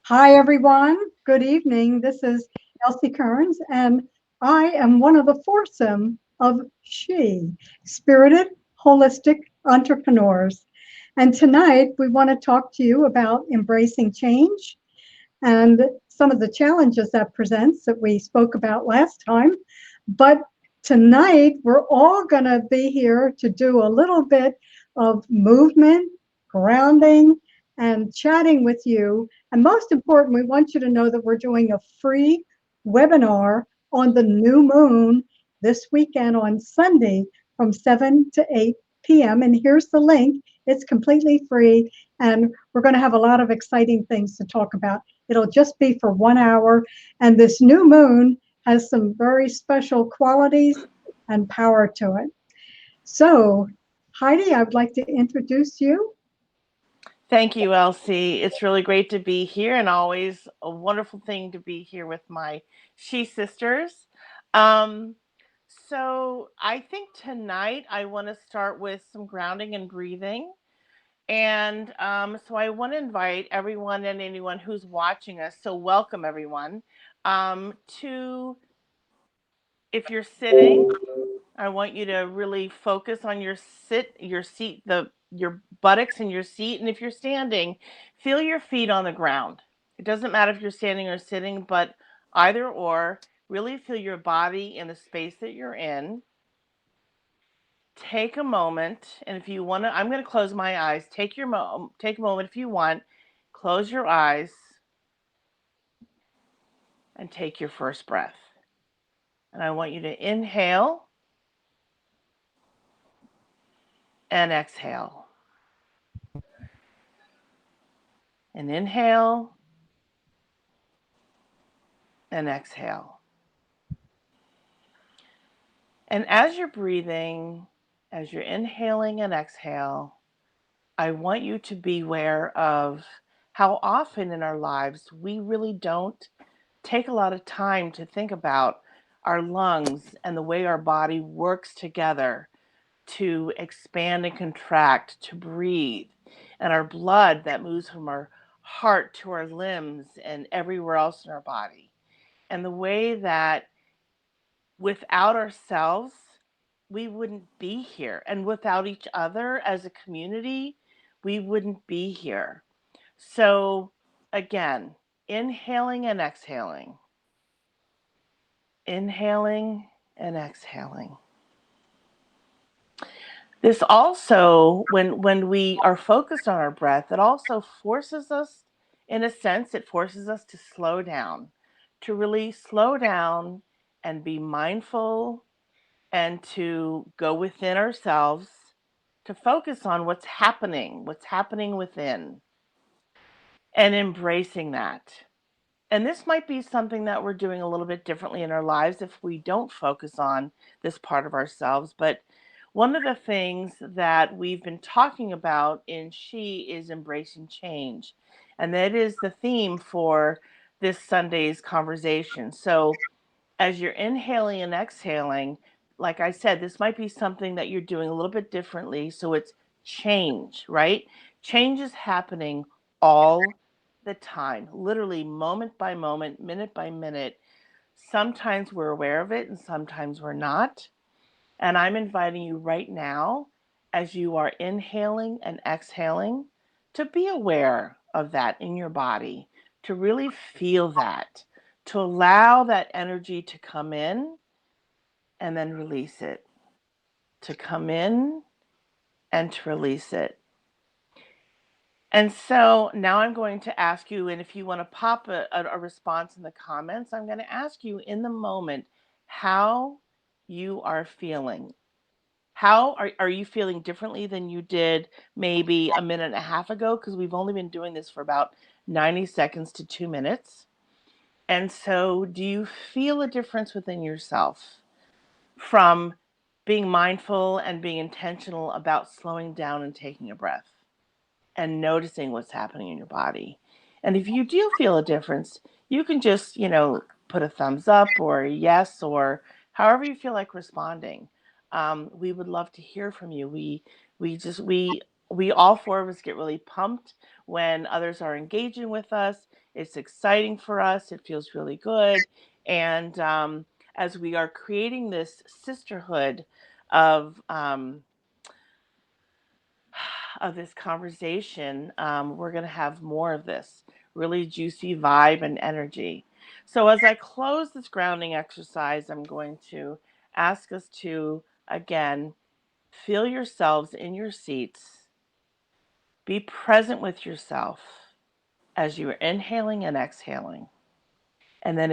Hi, everyone. Good evening. This is Elsie Kerns, and I am one of the foursome of SHE, Spirited Holistic Entrepreneurs. And tonight we want to talk to you about embracing change and some of the challenges that presents that we spoke about last time. But tonight we're all going to be here to do a little bit of movement, grounding, and chatting with you. And most important, we want you to know that we're doing a free webinar on the new moon this weekend on Sunday from 7 to 8 p.m. And here's the link. It's completely free, and we're going to have a lot of exciting things to talk about. It'll just be for 1 hour. And this new moon has some very special qualities and power to it. So, Heidi, I would like to introduce you. Thank you, Elsie. It's really great to be here and always a wonderful thing to be here with my She sisters. Um, so, I think tonight I want to start with some grounding and breathing. And so I want to invite everyone and anyone who's watching us, so welcome everyone, to, if you're sitting, I want you to really focus on your seat, your buttocks in your seat, and if you're standing, feel your feet on the ground. It doesn't matter if you're standing or sitting, but either or, really feel your body in the space that you're in. Take a moment, and if you want to, I'm going to close my eyes. Take a moment if you want. Close your eyes and take your first breath. And I want you to inhale and exhale. And inhale and exhale. And as you're breathing, as you're inhaling and exhale, I want you to be aware of how often in our lives we really don't take a lot of time to think about our lungs and the way our body works together to expand and contract, to breathe, and our blood that moves from our heart to our limbs and everywhere else in our body. And the way that without ourselves, we wouldn't be here. And without each other as a community, we wouldn't be here. So, again, inhaling and exhaling, inhaling and exhaling. This also, when we are focused on our breath, it also forces us, in a sense, it forces us to slow down, to really slow down and be mindful and to go within ourselves to focus on what's happening within, and embracing that. And this might be something that we're doing a little bit differently in our lives if we don't focus on this part of ourselves. But one of the things that we've been talking about in She is embracing change. And that is the theme for this Sunday's conversation. So as you're inhaling and exhaling, like I said, this might be something that you're doing a little bit differently. So it's change, right? Change is happening all the time, literally moment by moment, minute by minute. Sometimes we're aware of it and sometimes we're not. And I'm inviting you right now, as you are inhaling and exhaling, to be aware of that in your body, to really feel that, to allow that energy to come in and then release it, to come in and to release it. And so now I'm going to ask you, and if you want to pop a response in the comments, I'm going to ask you in the moment how you are feeling. How are you feeling differently than you did maybe a minute and a half ago? Because we've only been doing this for about 90 seconds to 2 minutes. And so, do you feel a difference within yourself from being mindful and being intentional about slowing down and taking a breath and noticing what's happening in your body? And if you do feel a difference, you can just, put a thumbs up or a yes or however you feel like responding. We would love to hear from you. We just we all four of us get really pumped when others are engaging with us, It's exciting for us. It feels really good. And as we are creating this sisterhood of of this conversation, we're going to have more of this really juicy vibe and energy. So, as I close this grounding exercise, I'm going to ask us to again feel yourselves in your seats, be present with yourself as you are inhaling and exhaling. And then,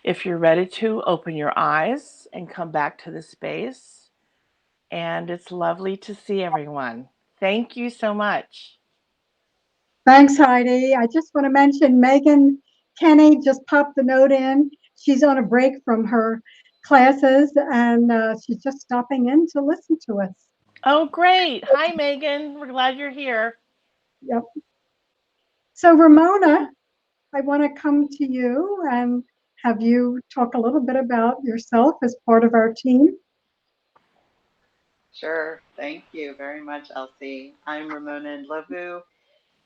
if you're ready to open your eyes and come back to the space, and it's lovely to see everyone. Thank you so much. Thanks, Heidi. I just want to mention Megan Kenny just popped the note in. She's on a break from her classes and she's just stopping in to listen to us. Oh, great. Hi, Megan. We're glad you're here. Yep. So, Ramona, I want to come to you and have you talk a little bit about yourself as part of our team. Sure. Thank you very much, Elsie. I'm Ramona Ndlovu,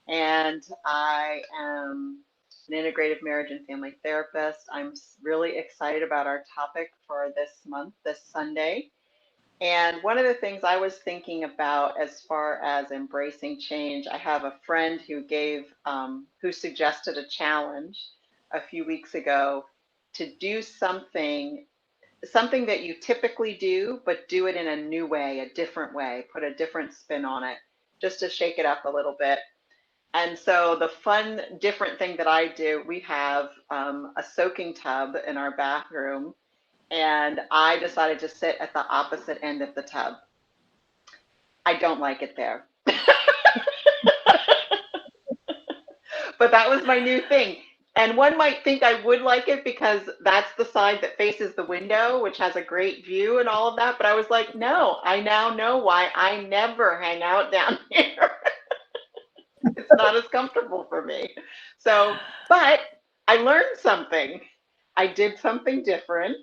and I am an integrative marriage and family therapist. I'm really excited about our topic for this month, this Sunday. And one of the things I was thinking about as far as embracing change, I have a friend who suggested a challenge a few weeks ago to do something that you typically do, but do it in a new way, a different way, put a different spin on it, just to shake it up a little bit. And so the fun, different thing that I do, we have a soaking tub in our bathroom, and I decided to sit at the opposite end of the tub. I don't like it there. But that was my new thing. And one might think I would like it because that's the side that faces the window, which has a great view and all of that. But I was like, no, I now know why I never hang out down here. It's not as comfortable for me. So, but I learned something. I did something different.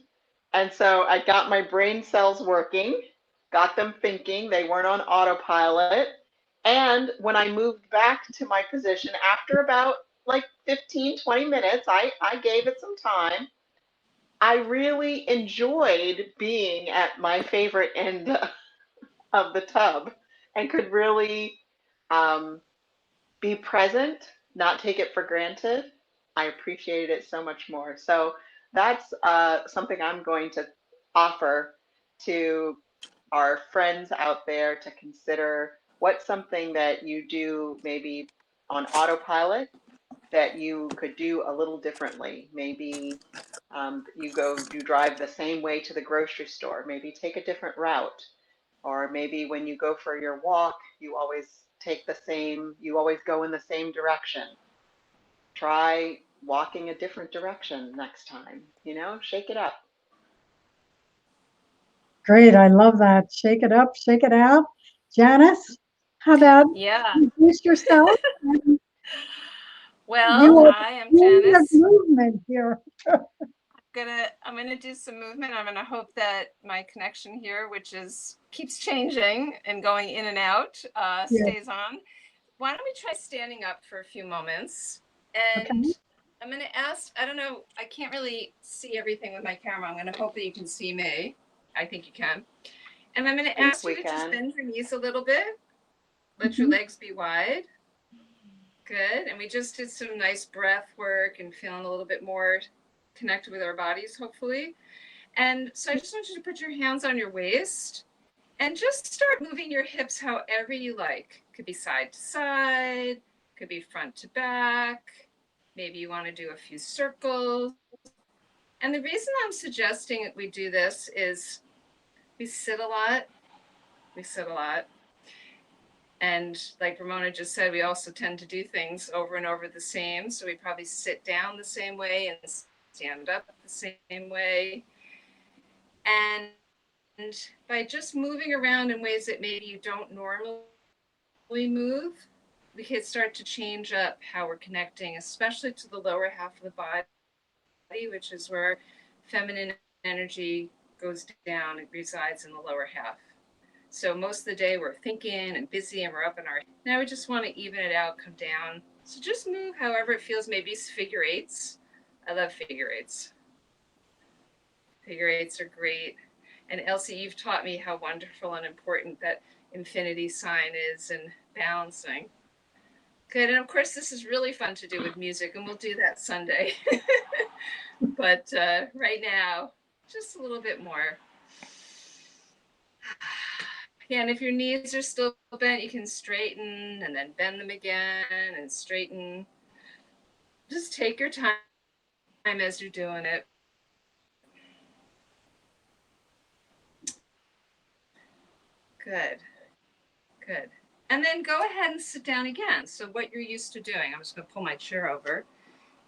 And so I got my brain cells working, got them thinking. They weren't on autopilot. And when I moved back to my position after about like 15, 20 minutes, I gave it some time. I really enjoyed being at my favorite end of the tub and could really um, be present, not take it for granted. I appreciated it so much more. So that's something I'm going to offer to our friends out there to consider. What's something that you do maybe on autopilot that you could do a little differently? Maybe you drive the same way to the grocery store, maybe take a different route. Or maybe when you go for your walk, you always go in the same direction. Try walking a different direction next time, shake it up. Great. I love that. Shake it up, shake it out. Janice, how about Yeah. introduce yourself? And Well, you are hi, I'm the queen of Janice. movement here. I'm gonna do some movement. I'm gonna hope that my connection here, which is keeps changing and going in and out, Yes. stays on. Why don't we try standing up for a few moments? Okay. And I'm gonna ask, I don't know, I can't really see everything with my camera. I'm gonna hope that you can see me. I think you can. And I'm gonna I think ask you we to just can. bend your knees a little bit. Let your Mhm. legs be wide. Good. And we just did some nice breath work and feeling a little bit more connected with our bodies, hopefully. And so I just want you to put your hands on your waist and just start moving your hips however you like. Could be side to side, could be front to back. Maybe you want to do a few circles. And the reason I'm suggesting that we do this is we sit a lot. We sit a lot. And like Ramona just said, we also tend to do things over and over the same. So we probably sit down the same way and stand up the same way. And by just moving around in ways that maybe you don't normally move, we can start to change up how we're connecting, especially to the lower half of the body, which is where feminine energy goes down. It resides in the lower half. So most of the day we're thinking and busy and we're up in our, now we just want to even it out, come down. So just move however it feels, maybe figure eights. I love figure eights. Figure eights are great. And Elsie, you've taught me how wonderful and important that infinity sign is and balancing. Good. And of course, this is really fun to do with music, and we'll do that Sunday. But right now, just a little bit more. Yeah, and if your knees are still bent, you can straighten and then bend them again and straighten. Just take your time as you're doing it. Good. Good. And then go ahead and sit down again. So what you're used to doing, I'm just going to pull my chair over.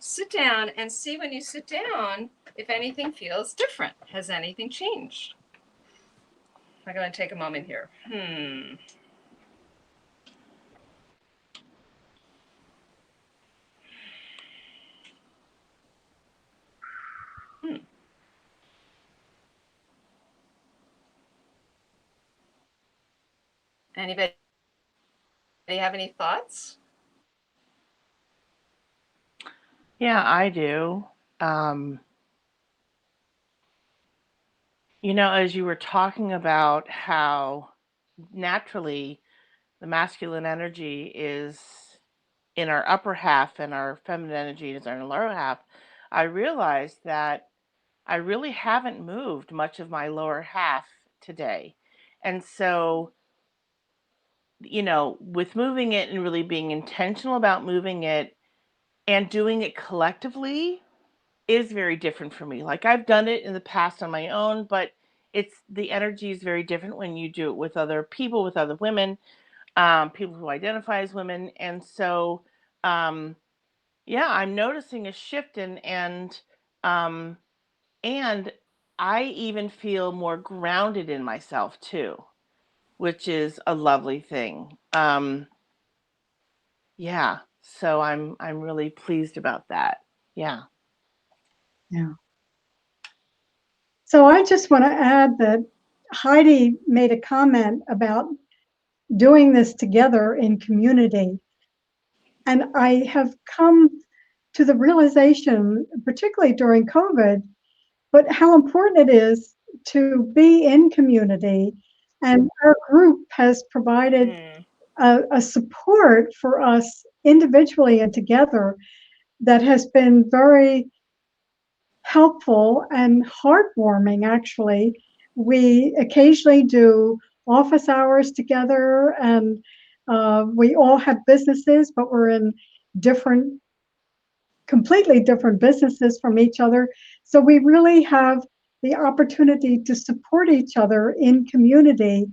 Sit down and see when you sit down if anything feels different. Has anything changed? I'm going to take a moment here. Anybody have any thoughts? Yeah, I do. As you were talking about how naturally the masculine energy is in our upper half and our feminine energy is in our lower half, I realized that I really haven't moved much of my lower half today. And so, with moving it and really being intentional about moving it and doing it collectively is very different for me. Like I've done it in the past on my own, but the energy is very different when you do it with other people, with other women, people who identify as women. And so, yeah, I'm noticing a shift um, and I even feel more grounded in myself too, which is a lovely thing. Yeah, so I'm really pleased about that. Yeah. Yeah. So I just want to add that Heidi made a comment about doing this together in community. And I have come to the realization, particularly during COVID, but how important it is to be in community. And our group has provided a support for us individually and together that has been very helpful and heartwarming, actually. We occasionally do office hours together, and we all have businesses, but we're in different, completely different businesses from each other. So we really have the opportunity to support each other in community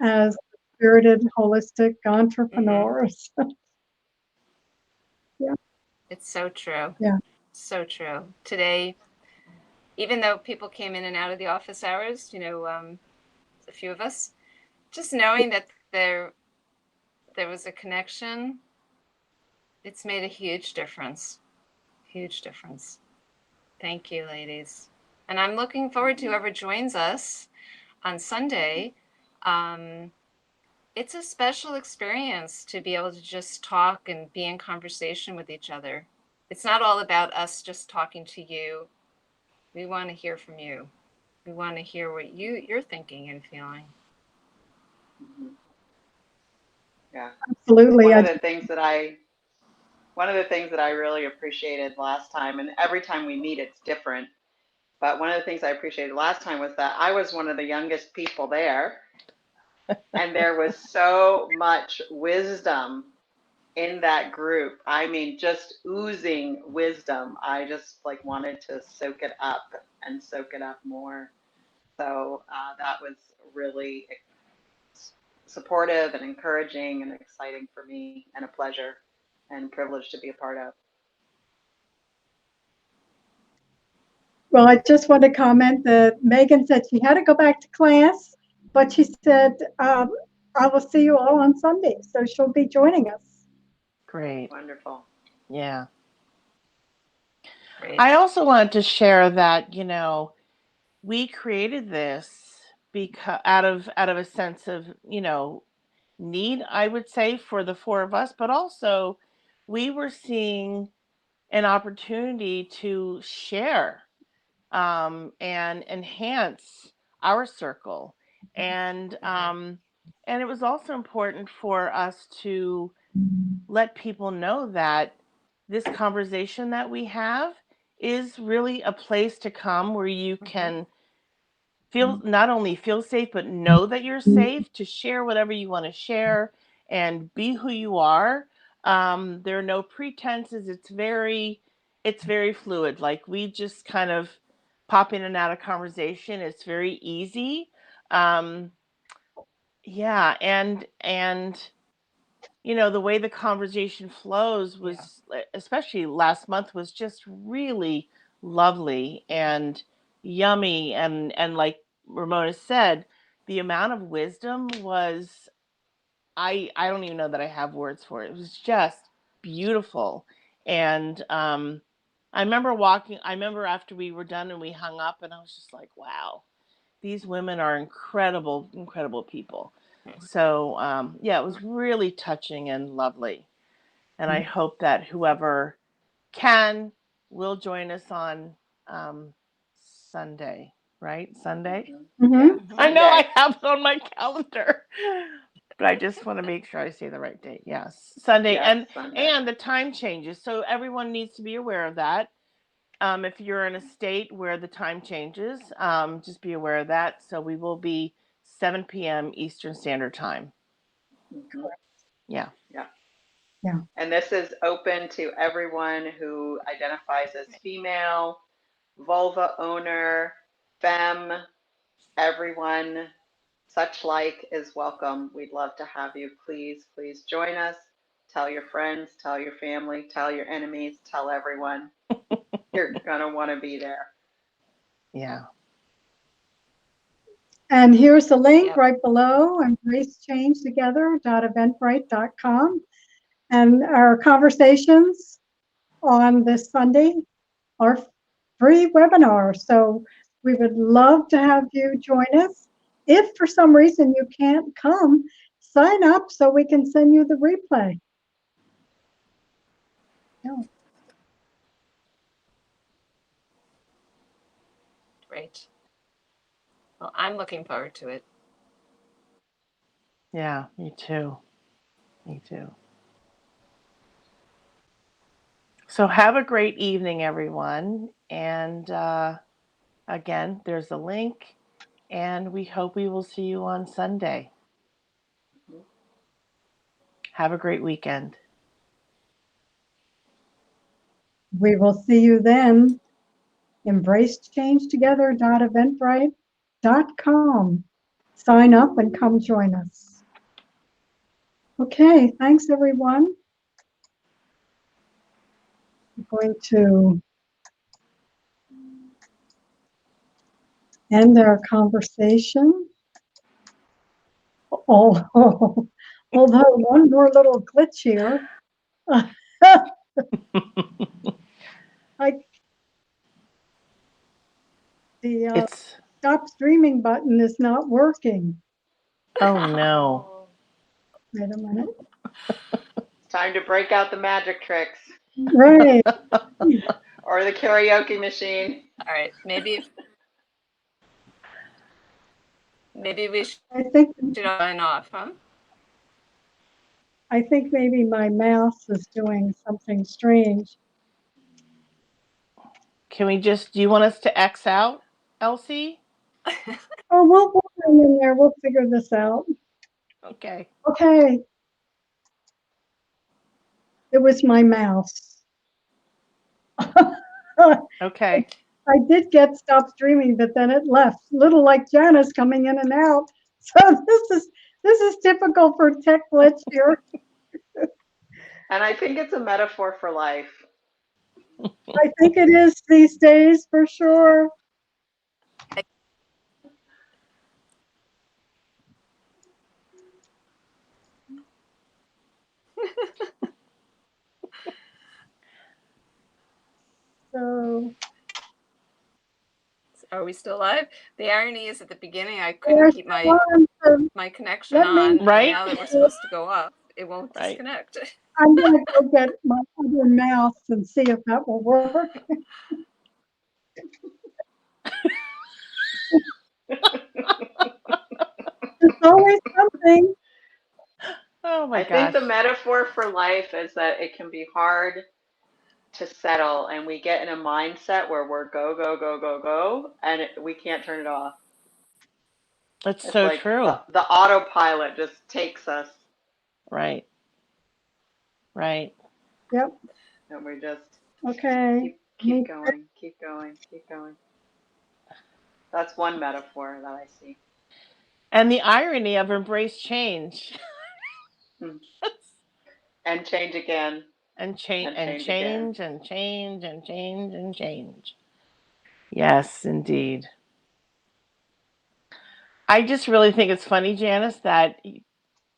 as spirited, holistic entrepreneurs. Yeah. It's so true. Yeah. So true. Today, even though people came in and out of the office hours, a few of us, just knowing that there was a connection, it's made a huge difference. Huge difference. Thank you, ladies. And I'm looking forward to whoever joins us on Sunday. It's a special experience to be able to just talk and be in conversation with each other. It's not all about us just talking to you. We want to hear from you. We want to hear what you're thinking and feeling. Yeah. Absolutely. One of the things that I really appreciated last time, and every time we meet, it's different. But one of the things I appreciated last time was that I was one of the youngest people there, and there was so much wisdom in that group. I mean, just oozing wisdom. I just wanted to soak it up and soak it up more. So that was really supportive and encouraging and exciting for me, and a pleasure and privilege to be a part of. Well, I just want to comment that Megan said she had to go back to class, but she said, I will see you all on Sunday. So she'll be joining us. Great. Wonderful. Yeah. Great. I also wanted to share that, we created this because out of a sense of, need, I would say, for the four of us, but also we were seeing an opportunity to share, and enhance our circle. And it was also important for us to let people know that this conversation that we have is really a place to come where you can not only feel safe, but know that you're safe to share whatever you want to share and be who you are. There are no pretenses. It's very fluid. Like, we just kind of pop in and out of conversation. It's very easy. Um, yeah, and the way the conversation flows was, especially last month, was just really lovely and yummy, and like Ramona said, the amount of wisdom was, I don't even know that I have words for it. It was just beautiful. And I remember after we were done and we hung up, and I was just like, wow, these women are incredible, incredible people. So, yeah, it was really touching and lovely. And I hope that whoever can will join us on, um, Sunday, right? Sunday? Mm-hmm. I know I Sunday. have it on my calendar, but I just want to make sure I say the right date. Yes, Sunday. Yes, and Sunday. and the time changes, so everyone needs to be aware of that. If you're in a state where the time changes, just be aware of that. So we will be 7 p.m. Eastern Standard Time. Mm-hmm. Yeah. Yeah. Yeah. And this is open to everyone who identifies as female, vulva owner, femme, everyone such like is welcome. We'd love to have you. Please, please join us. Tell your friends, tell your family, tell your enemies, tell everyone. You're going to want to be there. Yeah. And here's the link Yep. right below, embracechangetogether.eventbrite.com. And our conversations on this Sunday are free webinars. So we would love to have you join us. If for some reason you can't come, sign up so we can send you the replay. Yeah. Great. Well, I'm looking forward to it. Yeah, me too. Me too. So have a great evening, everyone. And again, there's a link, and we hope we will see you on Sunday. Have a great weekend. We will see you then. embracechangetogether.eventbrite.com. Sign up and come join us. Okay, thanks everyone. I'm going to end our conversation. Oh, although one more little glitch here. The It's stop streaming button is not working. Oh no. Wait a minute. It's time to break out the magic tricks Right. or the karaoke machine. All right. Maybe we should I think sign off, huh? maybe my mouse is doing something strange. Do you want us to X out, Elsie? Oh, we'll hang in there. We'll figure this out. Okay. Okay. It was my mouse. Okay. I did get stop streaming, but then it left. Little like Janice coming in and out. So this is typical for tech glitch here. And I think it's a metaphor for life. I think it is these days for sure. So Are we still live? The irony is at the beginning I We're couldn't keep still on, so my connection let me, on, Right. and now that we're supposed to go off, it won't Right. disconnect. I'm gonna go get my other mouse and see if that will work. There's always something. Oh my I think gosh. the metaphor for life is that it can be hard to settle, and we get in a mindset where we're go, go, go, go, go, and we can't turn it off. That's It's so like true. the autopilot just takes us, Right. Right. Yep, and we just okay. keep going, keep going, keep going. That's one metaphor that I see. And the irony of embrace change. Hmm. And change again, and change and and change again. change and change and change and change. Yes, indeed. I just really think it's funny, Janice, that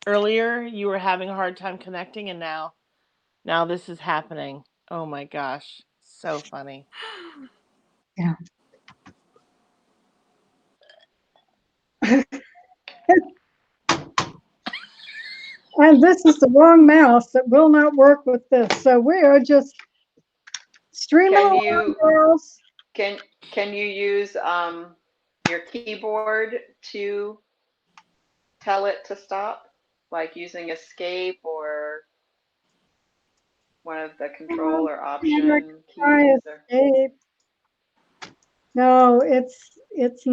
earlier you were having a hard time connecting, and now this is happening. Oh my gosh, so funny. Yeah. And this is the wrong mouse that will not work with this. So we are just streaming Can along, you girls. can you use your keyboard to tell it to stop, like using escape or one of the control or option Try keys? Or escape. No, it's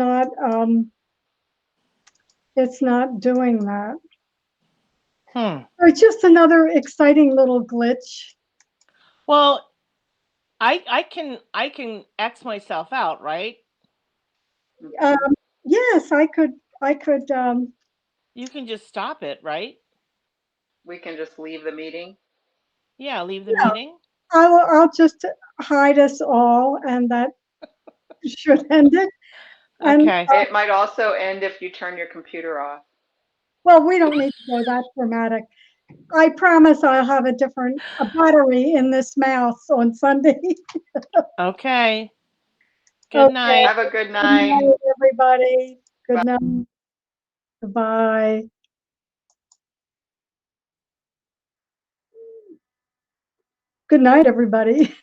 not doing that. It's just another exciting little glitch. Well, I can X myself out, right? Yes, I could You can just stop it, right? we can just leave the meeting. Yeah, leave the meeting. I'll just hide us all, and that should end it. And Okay. It might also end if you turn your computer off. well, we don't need to go that dramatic. I promise I'll have a battery in this mouse on Sunday. Okay. Good Okay. night. Have a good Good night. night, everybody. Good night. Goodbye. Good night, everybody.